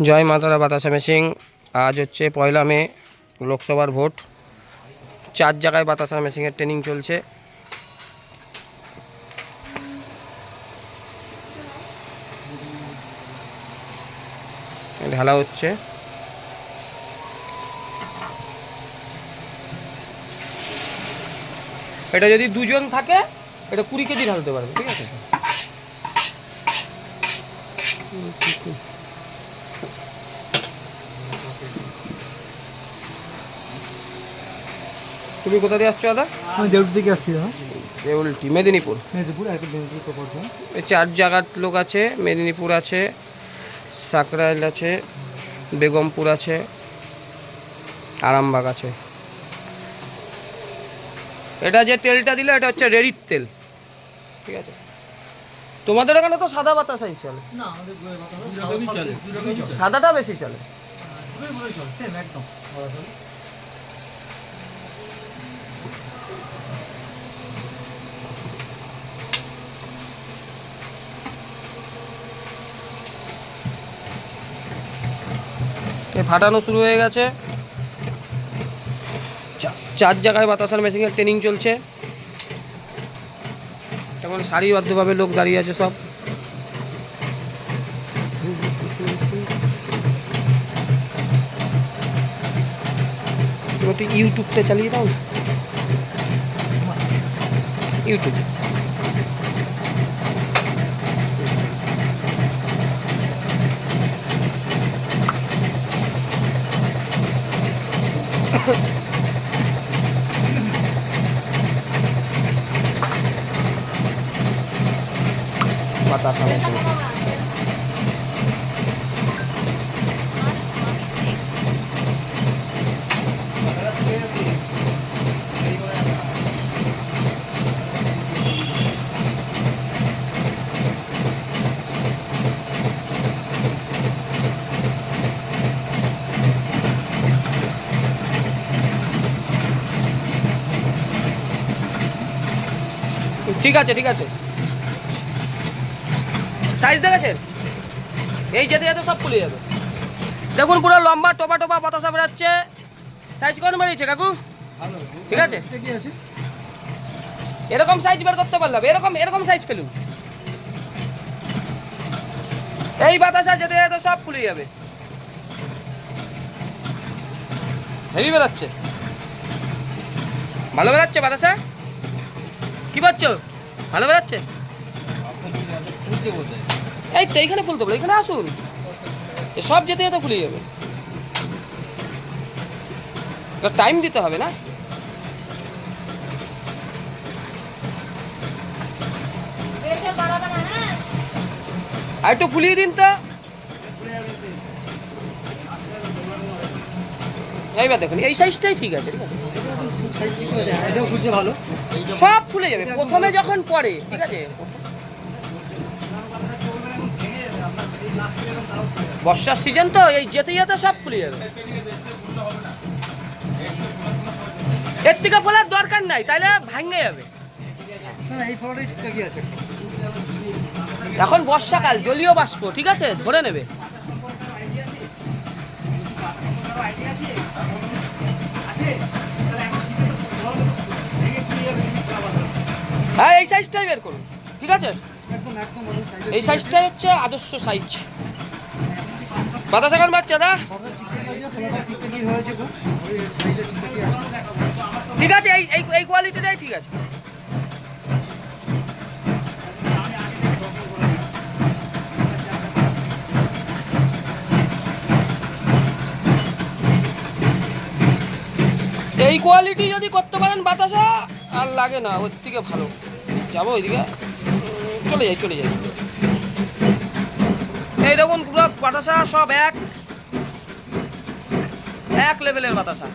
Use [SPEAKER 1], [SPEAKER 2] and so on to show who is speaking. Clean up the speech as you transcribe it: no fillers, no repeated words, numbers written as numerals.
[SPEAKER 1] জয় মা তারা বাতাসা মেশিন। আজ হচ্ছে 1 মে, লোকসভার ভোট। 4 জায়গায় বাতাসা মেশিনের ট্রেনিং চলছে। ঢালা হচ্ছে। এটা যদি 2 জন থাকে এটা 20 কেজি ঢালতে পারবে, ঠিক আছে। তুমি কোথা দিয়ে আসছো দাদা?
[SPEAKER 2] আমি দেউল থেকে আসছি।
[SPEAKER 1] দেউলটি, মেদিনীপুর। এই 4 জায়গার লোক আছে। মেদিনীপুর আছে, সাকরাইল আছে, বেগমপুর আছে, আরামবাগ আছে। এটা যে তেলটা দিলে এটা হচ্ছে রেডির তেল, ঠিক আছে। তোমাদের এখানে তো সাদা বাতাসাই চলে
[SPEAKER 2] না, আমাদের
[SPEAKER 1] সাদাটা বেশি চলে। ফাটানো শুরু হয়ে গেছে। 4 জায়গায় বাতাসার মেশিনের ট্রেনিং চলছে। এখন সারিবদ্ধভাবে লোক দাঁড়িয়ে আছে সব। তুমি একটু ইউটিউবটা চালিয়ে দাও, ইউটিউব। বাতাসা মেশিন। ঠিক আছে, ঠিক আছে। সাইজ দেখেছেন? এই যেতে যেতে সব খুলে যাবে। দেখুন পুরো লম্বা টোপা টোপা বাতাসা বেরাচ্ছে। সাইজ কোন বেরিয়েছে কাকু? ঠিক আছে, এরকম সাইজ বের করতে পারলাম। এরকম এরকম সাইজ পেলুন। এই বাতাসা যেতে যেতে সব খুলে যাবে। হেভি বেরাচ্ছে, ভালো বেরাচ্ছে বাতাসা। কি পাচ্ছ? ভালো বেরাচ্ছে। এই তো এইখানে ফুলতে বলে, এখানে আসুন। সব যেতে যেতে ফুলে যাবে। টাইম দিতে হবে না। আর একটু ফুলিয়ে দিন তো। এইবার দেখুন এই সাইজটাই ঠিক আছে, ঠিক আছে। সব ফুলে যাবে প্রথমে যখন পড়ে, ঠিক আছে। বর্ষার সিজন তো, এই যেতে যেতে সব ফুলে যাবে। এর থেকে ফোলার দরকার নাই, তাইলে ভাঙে যাবে। এখন বর্ষাকাল, জলীয় বাষ্প, ঠিক আছে, ধরে নেবে। হ্যাঁ, এই সাইজটাই বের করুন, ঠিক আছে। এই সাইজটাই হচ্ছে আদর্শ সাইজ। বাতাসা কেমন বাচ্চা দা? ঠিক আছে, এই কোয়ালিটিটাই ঠিক আছে। এই কোয়ালিটি যদি করতে পারেন বাতাসা, আর লাগে না। ওর থেকে ভালো যাবো ওইদিকে। চলে যাই, চলে যাই। এই দেখুন পুরো বাতাসা সব এক লেভেলের বাতাসা।